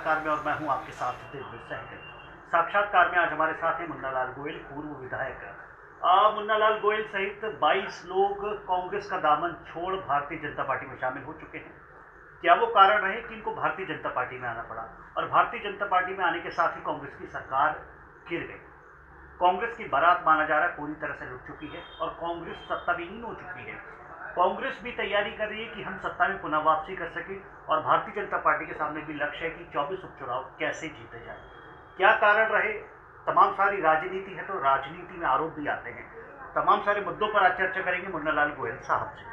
साक्षात्कार में और मैं हूं आपके साथ दिव्य सहगल। साक्षात्कार में आज हमारे साथ हैं मुन्ना लाल गोयल, पूर्व विधायक। मुन्ना लाल गोयल सहित 22 लोग कांग्रेस का दामन छोड़ भारतीय जनता पार्टी में शामिल हो चुके हैं। क्या वो कारण रहे कि इनको भारतीय जनता पार्टी में आना पड़ा और भारतीय जनता पार्टी में आने के साथ ही कांग्रेस की सरकार गिर गई। कांग्रेस की बारात माना जा रहा है पूरी तरह से लुट चुकी है और कांग्रेस सत्ताविहीन हो चुकी है। कांग्रेस भी तैयारी कर रही है कि हम सत्ता में पुनः वापसी कर सके और भारतीय जनता पार्टी के सामने भी लक्ष्य है कि 24 उपचुनाव कैसे जीते जाए। क्या कारण रहे, तमाम सारी राजनीति है तो राजनीति में आरोप भी आते हैं। तमाम सारे मुद्दों पर आज चर्चा करेंगे मुन्ना लाल गोयल साहब से।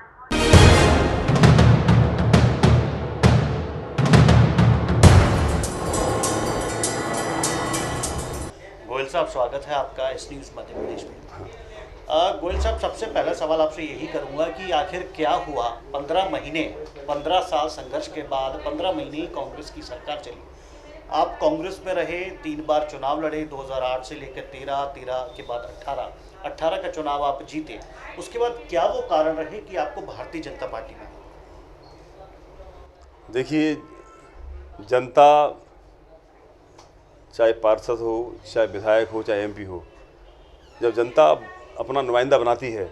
गोयल साहब, स्वागत है आपका इस न्यूज़ मध्य प्रदेश में। गोयल साहब, सबसे पहला सवाल आपसे यही करूंगा कि आखिर क्या हुआ 15 महीने 15 साल संघर्ष के बाद 15 महीने ही कांग्रेस की सरकार चली। आप कांग्रेस में रहे, 3 बार चुनाव लड़े, 2008 से लेकर 13 के बाद 18 का चुनाव आप जीते। उसके बाद क्या वो कारण रहे कि आपको भारतीय जनता पार्टी में? देखिए, जनता चाहे पार्षद हो, चाहे विधायक हो, चाहे एमपी हो, जब जनता अपना नुमाइंदा बनाती है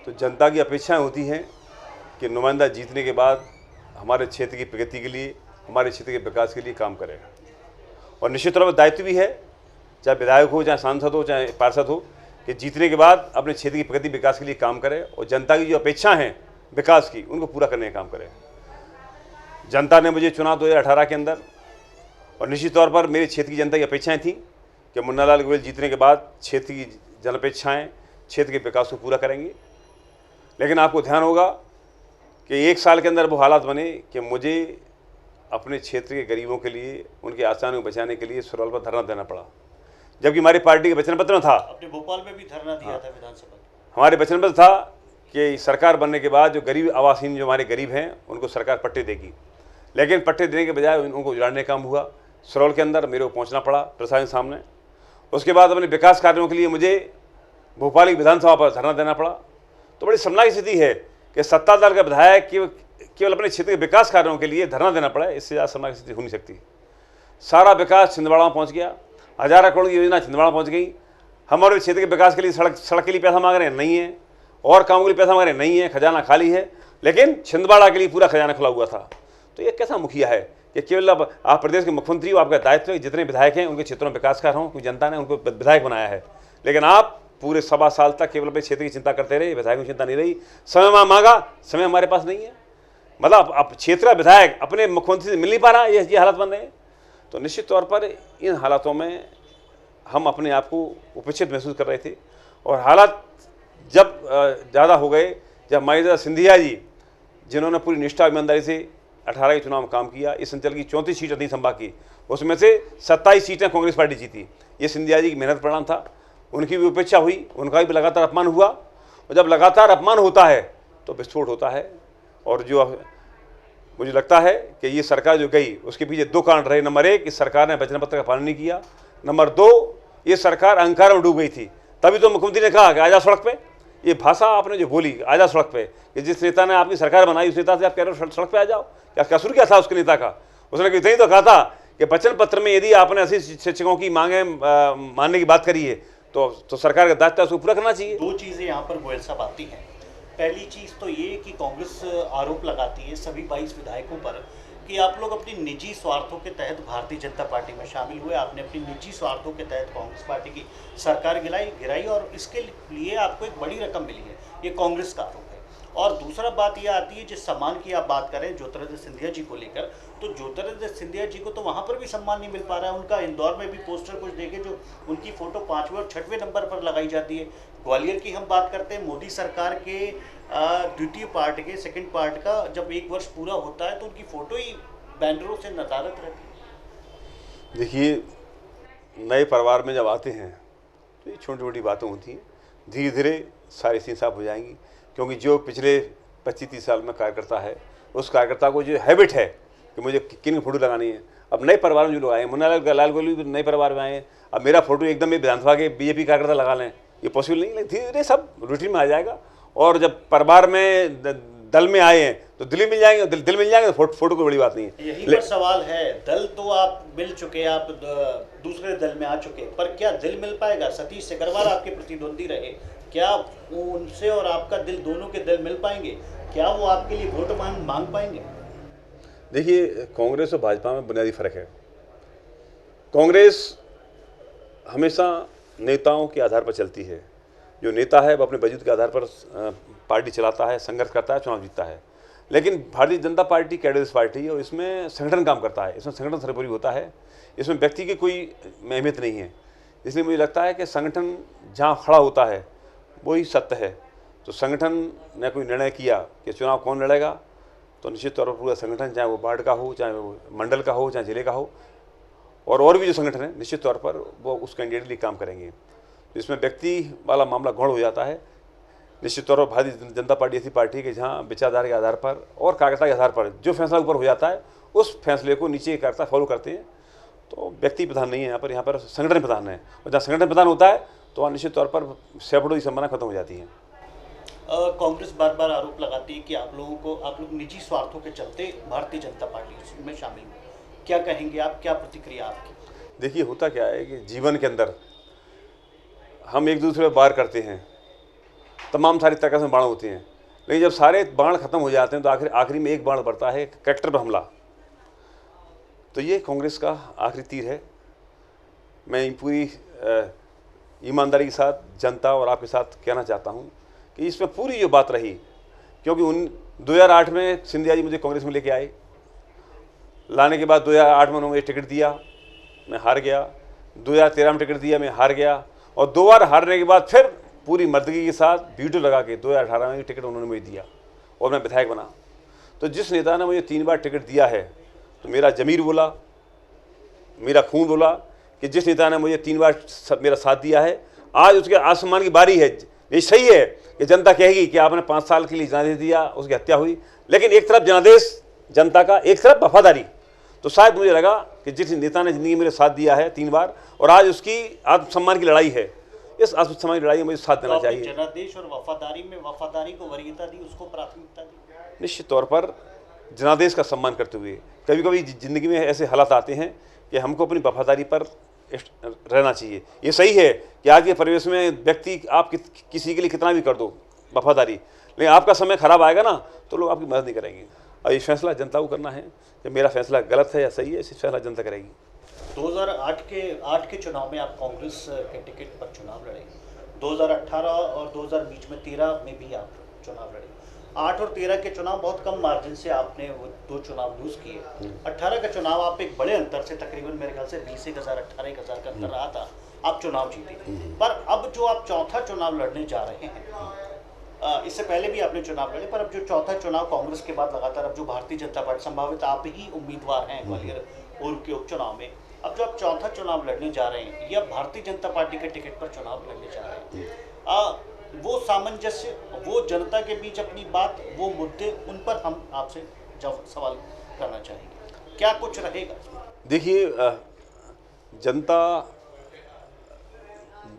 तो जनता की अपेक्षाएं होती हैं कि नुमाइंदा जीतने के बाद हमारे क्षेत्र की प्रगति के लिए, हमारे क्षेत्र के विकास के लिए काम करे। और निश्चित तौर पर दायित्व भी है, चाहे विधायक हो, चाहे सांसद हो, चाहे पार्षद हो, कि जीतने के बाद अपने क्षेत्र की प्रगति विकास के लिए काम करे और जनता की जो अपेक्षाएँ हैं विकास की, उनको पूरा करने का काम करे। जनता ने मुझे चुना 2018 के अंदर और निश्चित तौर पर मेरे क्षेत्र की जनता की अपेक्षाएं थी कि मुन्ना लाल गोयल जीतने के बाद क्षेत्र की जनअपेक्षाएं, क्षेत्र के विकास को पूरा करेंगे। लेकिन आपको ध्यान होगा कि 1 साल के अंदर वो हालात बने कि मुझे अपने क्षेत्र के गरीबों के लिए, उनके आसानों को बचाने के लिए सुरल पर धरना देना पड़ा, जबकि हमारी पार्टी के वचन पत्र में था। आपने भोपाल में भी धरना दिया था विधानसभा। हमारे वचन पत्र था कि सरकार बनने के बाद जो गरीब आवासहीन, जो हमारे गरीब हैं, उनको सरकार पट्टे देगी। लेकिन पट्टे देने के बजाय उनको उजाड़ने का काम हुआ। सुरौल के अंदर मेरे को पहुंचना पड़ा प्रशासन सामने। उसके बाद अपने विकास कार्यों के लिए मुझे भोपाल की विधानसभा पर धरना देना पड़ा। तो बड़ी शर्मनाक स्थिति है कि सत्ता दल का विधायक केवल अपने क्षेत्र के विकास कार्यों के लिए धरना देना पड़ा। इससे ज़्यादा शर्मनाक स्थिति हो नहीं सकती। सारा विकास छिंदवाड़ा में पहुँच गया, 1000 करोड़ की योजना छिंदवाड़ा पहुँच गई। हमारे क्षेत्र के विकास के लिए सड़क के लिए पैसा मांग रहे हैं, नहीं है। और कामों के लिए पैसा मांग रहे हैं, नहीं है। खजाना खाली है, लेकिन छिंदवाड़ा के लिए पूरा खजाना खुला हुआ था। तो ये कैसा मुखिया है कि केवल अब आप प्रदेश के मुख्यमंत्री हो, आपका दायित्व है जितने विधायक हैं उनके क्षेत्रों में विकास कर रहा हूँ, क्योंकि जनता ने उनको विधायक बनाया है। लेकिन आप पूरे 1.25 साल तक केवल अपने क्षेत्र की चिंता करते रहे, विधायकों की चिंता नहीं रही। समय मांगा, समय हमारे पास नहीं है। मतलब अब क्षेत्र का विधायक अपने मुख्यमंत्री से मिल नहीं पा रहा, ये हालात बन रहे हैं। तो निश्चित तौर पर इन हालातों में हम अपने आप को उपेक्षित महसूस कर रहे थे। और हालात जब ज़्यादा हो गए, जब हमारे सिंधिया जी, जिन्होंने पूरी निष्ठा ईमानदारी से 18 के चुनाव में काम किया, इस अंचल की 34 सीटें थी संभाग की, उसमें से 27 सीटें कांग्रेस पार्टी जीती। ये सिंधिया जी की मेहनत परिणाम था। उनकी भी उपेक्षा हुई, उनका भी लगातार अपमान हुआ। और जब लगातार अपमान होता है तो विस्फोट होता है। और जो मुझे लगता है कि ये सरकार जो गई, उसके पीछे 2 कारण रहे। नंबर 1, इस सरकार ने वचन पत्र का पालन नहीं किया। नंबर 2, ये सरकार अहंकार में डूब गई थी। तभी तो मुख्यमंत्री ने कहा कि आजा सड़क पे। ये भाषा आपने जो बोली, आजा सड़क पे, कि जिस नेता ने आपकी सरकार बनाई उस नेता से आप कह रहे हो सड़क पे आ जाओ। क्या कसूर क्या था उसके नेता का? उसने इतना ही तो कहा था कि वचन पत्र में यदि आपने 80 शिक्षकों की मांगे मानने की बात करी है तो सरकार का दायित्व उसको पूरा करना चाहिए। 2 चीज़ें यहाँ पर गोयल साहब आती हैं। पहली चीज़ तो ये कि कांग्रेस आरोप लगाती है सभी 22 विधायकों पर कि आप लोग अपनी निजी स्वार्थों के तहत भारतीय जनता पार्टी में शामिल हुए। आपने अपनी निजी स्वार्थों के तहत कांग्रेस पार्टी की सरकार गिराई और इसके लिए आपको एक बड़ी रकम मिली है। ये कांग्रेस का आरोप है। और दूसरा बात यह आती है, जिस सम्मान की आप बात करें ज्योतिरादित्य सिंधिया जी को लेकर, तो ज्योतिरादित्य सिंधिया जी को तो वहाँ पर भी सम्मान नहीं मिल पा रहा है। उनका इंदौर में भी पोस्टर कुछ देखे, जो उनकी फ़ोटो 5वें और 6वें नंबर पर लगाई जाती है। ग्वालियर की हम बात करते हैं, मोदी सरकार के द्वितीय पार्ट के सेकंड पार्ट का जब 1 वर्ष पूरा होता है तो उनकी फ़ोटो ही बैनरों से नदारत रहती है। देखिए, नए परिवार में जब आते हैं तो ये छोटी छोटी बातें होती हैं, धीरे धीरे सारी चीज़ें साफ हो जाएंगी। क्योंकि जो पिछले 25-30 साल में कार्यकर्ता है, उस कार्यकर्ता को जो हैबिट है कि मुझे किन फोटो लगानी है। अब नए परिवार में जो लोग आए, मुन्ना लाल गोयल भी नए परिवार में आए हैं। अब मेरा फोटो एकदम विधानसभा के बीजेपी कार्यकर्ता लगा लें, ये पॉसिबल नहीं। धीरे धीरे सब रूटीन में आ जाएगा। और जब परिवार में दल में आए हैं तो दिल्ली मिल जाएंगे, दिल मिल जाएंगे तो फोटो कोई बड़ी बात नहीं है। यही पर सवाल है, दल तो आप मिल चुके, आप दूसरे दल में आ चुके, पर क्या दिल मिल पाएगा? सतीश सिकरवार आपके प्रतिद्वंदी रहे, क्या उनसे और आपका दिल, दोनों के दिल मिल पाएंगे? क्या वो आपके लिए वोट मांग पाएंगे? देखिए, कांग्रेस और भाजपा में बुनियादी फर्क है। कांग्रेस हमेशा नेताओं के आधार पर चलती है। जो नेता है वो अपने वजूद के आधार पर पार्टी चलाता है, संघर्ष करता है, चुनाव जीतता है। लेकिन भारतीय जनता पार्टी कैडरेस पार्टी है और इसमें संगठन काम करता है, इसमें संगठन सर्वोपरि होता है, इसमें व्यक्ति की कोई अहमियत नहीं है। इसलिए मुझे लगता है कि संगठन जहाँ खड़ा होता है वही सत्य है। तो संगठन ने कोई निर्णय किया कि चुनाव कौन लड़ेगा, तो निश्चित तौर पर पूरा संगठन, चाहे वो वार्ड का हो, चाहे वो मंडल का हो, चाहे जिले का हो, और भी जो संगठन है, निश्चित तौर पर वो उस कैंडिडेट के लिए काम करेंगे। तो इसमें व्यक्ति वाला मामला गौण हो जाता है। निश्चित तौर पर भारतीय जनता पार्टी ऐसी पार्टी है कि जहाँ विचारधारा के आधार पर और कागज़ता के आधार पर जो फैसला ऊपर हो जाता है उस फैसले को नीचे करता फॉलो करते हैं। तो व्यक्ति प्रधान नहीं है यहाँ पर संगठन प्रधान है, और जहाँ संगठन प्रधान होता है तो वहाँ निश्चित तौर पर सैकड़ों की संभावना खत्म हो जाती है। कांग्रेस बार बार आरोप लगाती है कि आप लोग निजी स्वार्थों के चलते भारतीय जनता पार्टी में शामिल हुए। क्या कहेंगे आप, क्या प्रतिक्रिया आपकी? देखिए, होता क्या है कि जीवन के अंदर हम एक दूसरे पर वार करते हैं, तमाम सारी तरह से बाण होते हैं, लेकिन जब सारे बाण खत्म हो जाते हैं तो आखिरी में एक बाण बढ़ता है, कैरेक्टर पर हमला। तो ये कांग्रेस का आखिरी तीर है। मैं पूरी ईमानदारी के साथ जनता और आपके साथ कहना चाहता हूँ कि इसमें पूरी जो बात रही, क्योंकि 2008 में सिंधिया जी मुझे कांग्रेस में लेके आए, लाने के बाद 2008 में उन्होंने मुझे टिकट दिया, मैं हार गया। 2013 में टिकट दिया, मैं हार गया, और 2 बार हारने के बाद फिर पूरी मर्दगी के साथ वीटो लगा के 2018 में टिकट उन्होंने मुझे दिया और मैं विधायक बना। तो जिस नेता ने मुझे 3 बार टिकट दिया है, तो मेरा ज़मीर बोला, मेरा खून बोला कि जिस नेता ने मुझे 3 बार मेरा साथ दिया है, आज उसके आसमान की बारी है। ये सही है कि जनता कहेगी कि आपने 5 साल के लिए जनादेश दिया, उसकी हत्या हुई, लेकिन एक तरफ जनादेश जनता का, एक तरफ वफादारी। तो शायद मुझे लगा कि जिस नेता ने ज़िंदगी में मेरे साथ दिया है 3 बार, और आज उसकी आत्मसम्मान की लड़ाई है, इस आत्मसम्मान की लड़ाई में मुझे साथ देना चाहिए। जनादेश और वफादारी में वफादारी को वरीयता दी, उसको प्राथमिकता दी। निश्चित तौर पर जनादेश का सम्मान करते हुए कभी कभी ज़िंदगी में ऐसे हालात आते हैं कि हमको अपनी वफादारी पर रहना चाहिए। ये सही है कि आज के परिवेश में व्यक्ति आप किसी के लिए कितना भी कर दो वफादारी, लेकिन आपका समय खराब आएगा ना तो लोग आपकी मदद नहीं करेंगे। और ये फैसला जनता को करना है कि मेरा फैसला गलत है या सही है, इस फैसला जनता करेगी। 2008 के चुनाव में आप कांग्रेस के टिकट पर चुनाव लड़े, 2018 और 2013 में भी आप चुनाव लड़े। 8 और 13 के चुनाव बहुत कम मार्जिन से आपने वो 2 चुनाव लूज किए। 18 का चुनाव आप एक बड़े अंतर से, तकरीबन मेरे ख्याल से 20,000 18,000 का अंतर रहा था, आप चुनाव जीते। पर अब जो आप चौथा चुनाव लड़ने जा रहे हैं, इससे पहले भी आपने चुनाव लड़े, पर अब जो चौथा चुनाव कांग्रेस के बाद लगातार, अब जो भारतीय जनता पार्टी, संभावित आप ही उम्मीदवार हैं ग्वालियर पूर्व के उपचुनाव में, अब जो आप चौथा चुनाव लड़ने जा रहे हैं, या भारतीय जनता पार्टी के टिकट पर चुनाव लड़ने जा रहे हैं, वो सामंजस्य, वो जनता के बीच अपनी बात, वो मुद्दे, उन पर हम आपसे सवाल करना चाहेंगे, क्या कुछ रहेगा? देखिए, जनता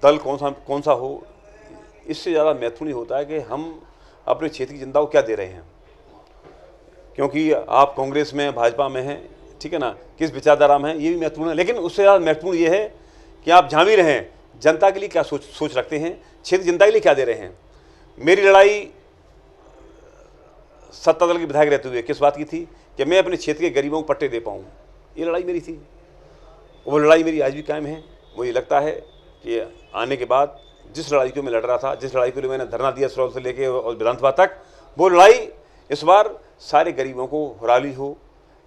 दल कौन सा हो, इससे ज़्यादा महत्वपूर्ण होता है कि हम अपने क्षेत्र की जनता को क्या दे रहे हैं। क्योंकि आप कांग्रेस में, भाजपा में हैं, ठीक है ना, किस विचारधारा में हैं, ये भी महत्वपूर्ण है, लेकिन उससे ज़्यादा महत्वपूर्ण ये है कि आप जहाँ भी रहें जनता के लिए क्या सोच रखते हैं, क्षेत्र जनता के लिए क्या दे रहे हैं। मेरी लड़ाई सत्ता दल के विधायक रहते हुए किस बात की थी कि मैं अपने क्षेत्र के गरीबों को पट्टे दे पाऊँ, ये लड़ाई मेरी थी। वो लड़ाई मेरी आज भी कायम है। मुझे लगता है कि आने के बाद जिस लड़ाई को मैं लड़ रहा था, जिस लड़ाई के लिए मैंने धरना दिया सुरौल से लेके और विधानसभा तक, वो लड़ाई इस बार सारे गरीबों को, हुराली हो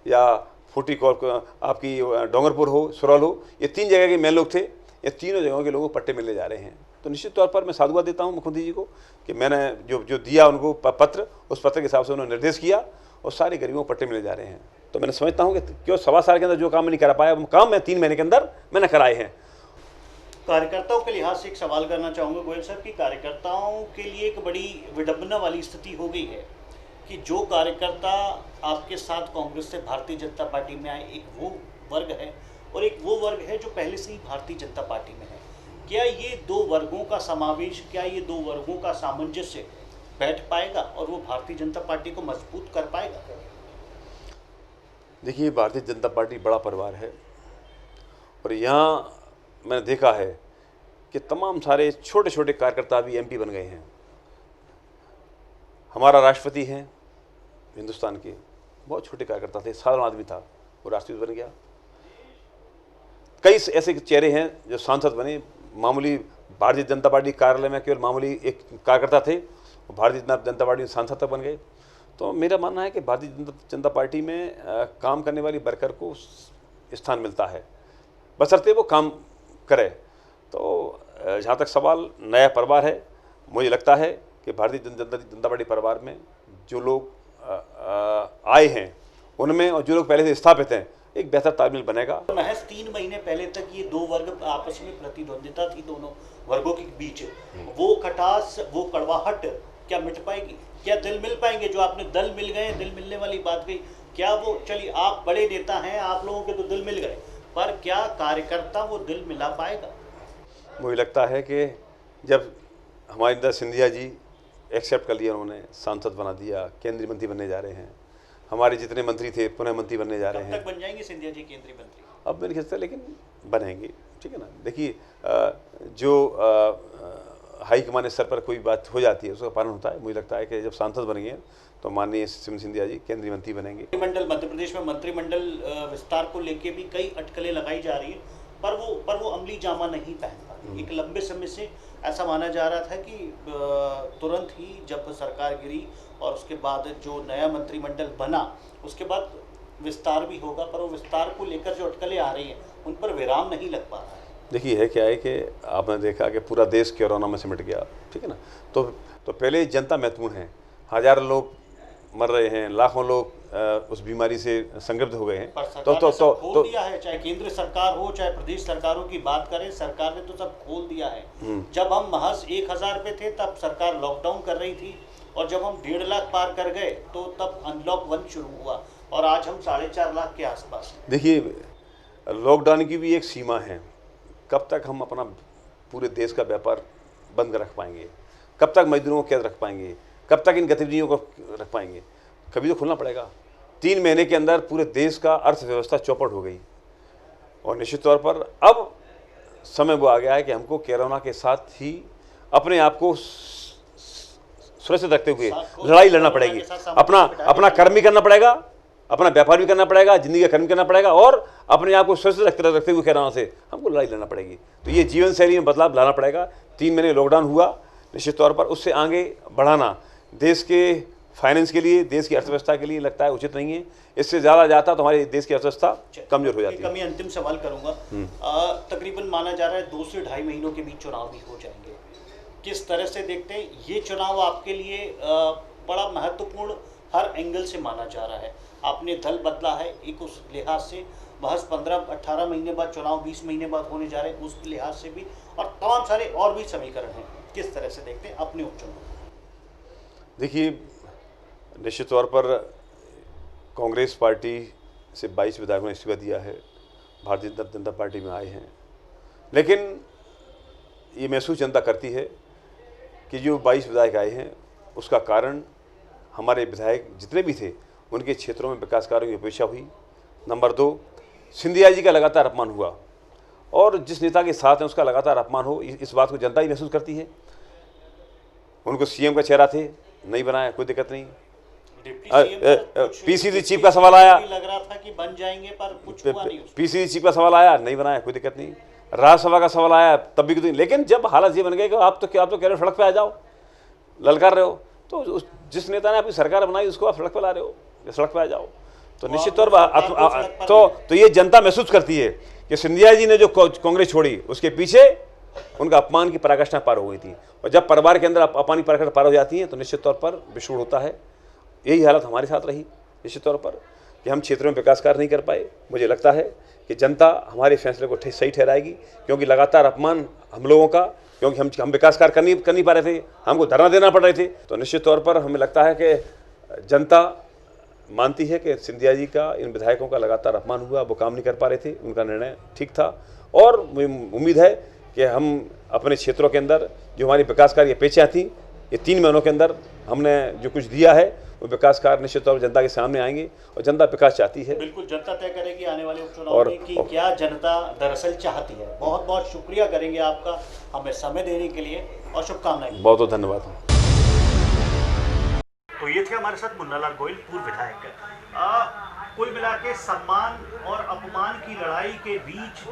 या फूटी आपकी डोंगरपुर हो, सुरौल हो, ये 3 जगह के मेन लोग थे, ये तीनों जगहों के लोगों को पट्टे मिलने जा रहे हैं। तो निश्चित तौर पर मैं साधुवाद देता हूँ मुख्यमंत्री जी को कि मैंने जो दिया उनको पत्र, उस पत्र के हिसाब से उन्होंने निर्देश किया और सारे गरीबों को पट्टे मिले जा रहे हैं। तो मैंने समझता हूँ कि क्यों 1.25 साल के अंदर जो काम मैं नहीं करा पाया, वो काम मैं 3 महीने के अंदर मैंने कराए हैं। कार्यकर्ताओं के लिहाज से एक सवाल करना चाहूँगा गोयल साहब कि कार्यकर्ताओं के लिए एक बड़ी विडंबना वाली स्थिति हो गई है कि जो कार्यकर्ता आपके साथ कांग्रेस से भारतीय जनता पार्टी में आए, एक वो वर्ग है और एक वो वर्ग है जो पहले से ही भारतीय जनता पार्टी में है। क्या ये 2 वर्गों का समावेश, क्या ये 2 वर्गों का सामंजस्य बैठ पाएगा और वो भारतीय जनता पार्टी को मजबूत कर पाएगा? देखिए, भारतीय जनता पार्टी बड़ा परिवार है और यहाँ मैंने देखा है कि तमाम सारे छोटे छोटे कार्यकर्ता भी एमपी बन गए हैं। हमारा राष्ट्रपति हैं हिंदुस्तान के, बहुत छोटे कार्यकर्ता थे, साधारण आदमी था, वो राष्ट्रपति बन गया। कई ऐसे चेहरे हैं जो सांसद बने, मामूली भारतीय जनता पार्टी कार्यालय में केवल मामूली एक कार्यकर्ता थे, वो भारतीय जनता पार्टी सांसद तक बन गए। तो मेरा मानना है कि भारतीय जनता पार्टी में काम करने वाली वर्कर को स्थान मिलता है, बशर्ते वो काम करे। तो जहाँ तक सवाल नया परिवार है, मुझे लगता है कि भारतीय जनता पार्टी परिवार में जो लोग आए हैं उनमें और जो लोग पहले से स्थापित हैं, एक बेहतर तालमेल बनेगा। महज 3 महीने पहले तक ये दो वर्ग आपस में प्रतिद्वंदिता थी, दोनों वर्गों के बीच। वो खटास, वो कड़वाहट क्या मिट पाएगी? क्या दिल मिल पाएंगे? जो आपने दल मिल गए, दिल मिलने वाली बात कही, क्या वो, चलिए आप बड़े नेता हैं, आप लोगों के तो दिल मिल गए, पर क्या कार्यकर्ता वो दिल मिला पाएगा? मुझे लगता है कि जब हमारे अंदर सिंधिया जी एक्सेप्ट कर लिया, उन्होंने सांसद बना दिया, केंद्रीय मंत्री बनने जा रहे हैं, हमारे जितने मंत्री थे पुनः मंत्री बनने जा रहे हैं। कब तक बन जाएंगे सिंधिया जी केंद्रीय मंत्री? अब मेरे ख्याल से, लेकिन बनेंगे, ठीक है ना। देखिए, जो हाईकमान स्तर पर कोई बात हो जाती है उसका पालन होता है। मुझे लगता है कि जब सांसद बनेंगे तो माननीय सिंधिया जी केंद्रीय मंत्री बनेंगे। मंत्रिमंडल, मध्य प्रदेश में मंत्रिमंडल विस्तार को लेके भी कई अटकलें लगाई जा रही है, पर वो अमली जामा नहीं पहन पाती। एक लंबे समय से ऐसा माना जा रहा था कि तुरंत ही जब सरकार गिरी और उसके बाद जो नया मंत्रिमंडल बना, उसके बाद विस्तार भी होगा, पर वो विस्तार को लेकर जो अटकलें आ रही हैं उन पर विराम नहीं लग पा रहा है। देखिए, है क्या है कि आपने देखा कि पूरा देश कोरोना में सिमट गया, ठीक है ना। तो पहले जनता महत्वपूर्ण है, हजारों लोग मर रहे हैं, लाखों लोग उस बीमारी से संक्रमित हो गए हैं। तो खोल दिया है, चाहे केंद्र सरकार हो चाहे प्रदेश सरकारों की बात करें, सरकार ने तो सब खोल दिया है। जब हम महज 1000 पे थे तब सरकार लॉकडाउन कर रही थी, और जब हम 1.5 लाख पार कर गए तो तब अनलॉक 1 शुरू हुआ, और आज हम 4.5 लाख के आसपास। देखिए, लॉकडाउन की भी एक सीमा है। कब तक हम अपना पूरे देश का व्यापार बंद रख पाएंगे? कब तक मजदूरों को कैद रख पाएंगे? कब तक इन गतिविधियों को रख पाएंगे? कभी तो खुलना पड़ेगा। 3 महीने के अंदर पूरे देश का अर्थव्यवस्था चौपट हो गई, और निश्चित तौर पर अब समय वो आ गया है कि हमको कोरोना के साथ ही अपने आप को सुरक्षित रखते हुए लड़ाई लड़ना पड़ेगी। अपना कर्म भी करना पड़ेगा, अपना व्यापार भी करना पड़ेगा, जिंदगी का कर्म करना पड़ेगा, और अपने आप को सुरक्षित रखते हुए कोरोना से हमको लड़ाई लड़ना पड़ेगी। तो ये जीवन शैली में बदलाव लाना पड़ेगा। 3 महीने लॉकडाउन हुआ, निश्चित तौर पर उससे आगे बढ़ाना देश के फाइनेंस के लिए, देश की अर्थव्यवस्था के लिए लगता है उचित नहीं है। इससे ज़्यादा जाता तो हमारे देश की अर्थव्यवस्था कमजोर हो जाती है। मैं अंतिम सवाल करूंगा। तकरीबन माना जा रहा है 2 से 2.5 महीनों के बीच चुनाव भी हो जाएंगे। किस तरह से देखते हैं ये चुनाव? आपके लिए बड़ा महत्वपूर्ण हर एंगल से माना जा रहा है। आपने दल बदला है, एक उस लिहाज से महज 15-18 महीने बाद चुनाव 20 महीने बाद होने जा रहे हैं, उस लिहाज से भी, और तमाम सारे और भी समीकरण हैं। किस तरह से देखते हैं अपने उपचुनाव? देखिए, निश्चित तौर पर कांग्रेस पार्टी से 22 विधायकों ने इस्तीफा दिया है, भारतीय जनता पार्टी में आए हैं, लेकिन ये महसूस जनता करती है कि जो 22 विधायक आए हैं उसका कारण हमारे विधायक जितने भी थे उनके क्षेत्रों में विकास कार्यों की अपेक्षा हुई। नंबर 2, सिंधिया जी का लगातार अपमान हुआ, और जिस नेता के साथ हैं उसका लगातार अपमान हो, इस बात को जनता ही महसूस करती है। उनको सीएम का चेहरा थे, नहीं बनाया, कोई दिक्कत नहीं। पीसीसी चीफ का सवाल आया, लग रहा था कि बन जाएंगे, पर कुछ हुआ नहीं। पीसीसी चीफ का सवाल आया, नहीं बनाया, कोई दिक्कत नहीं। राज्यसभा का सवाल आया, तब भी कुछ। लेकिन जब हालात ये बन गए कि आप तो कह रहे हो सड़क पे आ जाओ, ललकार रहे हो, तो जिस नेता ने आपकी सरकार बनाई उसको आप सड़क पे ला रहे हो, सड़क पे आ जाओ। तो निश्चित तौर पर तो ये जनता महसूस करती है कि सिंधिया जी ने जो कांग्रेस छोड़ी उसके पीछे उनका अपमान की पराकाष्ठा पार हो गई थी, और जब परिवार के अंदर अपमान की पराकाष्ठा पार हो जाती है तो निश्चित तौर पर विषूण होता है। यही हालत हमारे साथ रही निश्चित तौर पर कि हम क्षेत्र में विकास कार्य नहीं कर पाए। मुझे लगता है कि जनता हमारे फैसले को सही ठहराएगी, क्योंकि लगातार अपमान हम लोगों का, क्योंकि हम विकास कार्य कर नहीं पा रहे थे, हमको धरना देना पड़ रहे थे। तो निश्चित तौर पर हमें लगता है कि जनता मानती है कि सिंधिया जी का, इन विधायकों का लगातार अपमान हुआ, वो काम नहीं कर पा रहे थे, उनका निर्णय ठीक था। और उम्मीद है कि हम अपने क्षेत्रों के अंदर जो हमारी विकास कार्य अपेक्षा थी ये 3 महीनों के अंदर हमने जो कुछ दिया है वो विकास कार्य निश्चित तौर पर जनता के सामने आएंगे और जनता विकास चाहती है। बिल्कुल, जनता तय करेगी आने वाले उपचुनाव में कि क्या जनता दरअसल चाहती है। बहुत बहुत शुक्रिया करेंगे आपका हमें समय देने के लिए और शुभकामनाएं। बहुत बहुत धन्यवाद। तो ये थे हमारे साथ मुन्नालाल गोयल, पूर्व विधायक। कुल मिला के सम्मान और अपमान की लड़ाई के बीच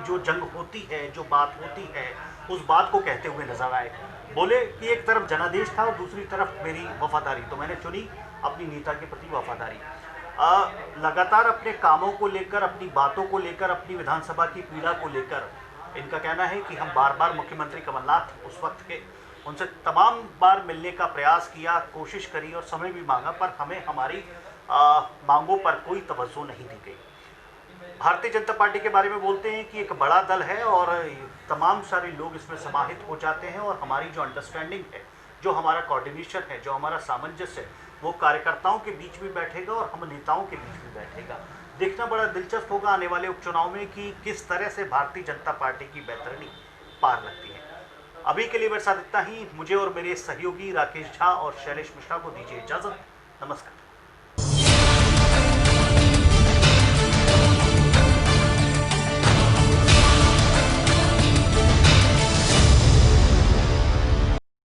जो जंग होती है, जो बात होती है, उस बात को कहते हुए नजर आए। बोले कि एक तरफ जनादेश था और दूसरी तरफ मेरी वफादारी, तो मैंने चुनी अपनी नेता के प्रति वफादारी। लगातार अपने कामों को लेकर, अपनी बातों को लेकर, अपनी विधानसभा की पीड़ा को लेकर इनका कहना है कि हम बार बार मुख्यमंत्री कमलनाथ उस वक्त के उनसे तमाम बार मिलने का प्रयास किया, कोशिश करी और समय भी मांगा, पर हमें हमारी मांगों पर कोई तवज्जो नहीं दी गई। भारतीय जनता पार्टी के बारे में बोलते हैं कि एक बड़ा दल है और तमाम सारे लोग इसमें समाहित हो जाते हैं और हमारी जो अंडरस्टैंडिंग है, जो हमारा कोऑर्डिनेशन है, जो हमारा सामंजस्य है, वो कार्यकर्ताओं के बीच भी बैठेगा और हम नेताओं के बीच भी बैठेगा। देखना बड़ा दिलचस्प होगा आने वाले उपचुनाव में कि किस तरह से भारतीय जनता पार्टी की बैतरणी पार लगती है। अभी के लिए मेरे साथ इतना ही। मुझे और मेरे सहयोगी राकेश झा और शैलेश मिश्रा को दीजिए इजाजत। नमस्कार।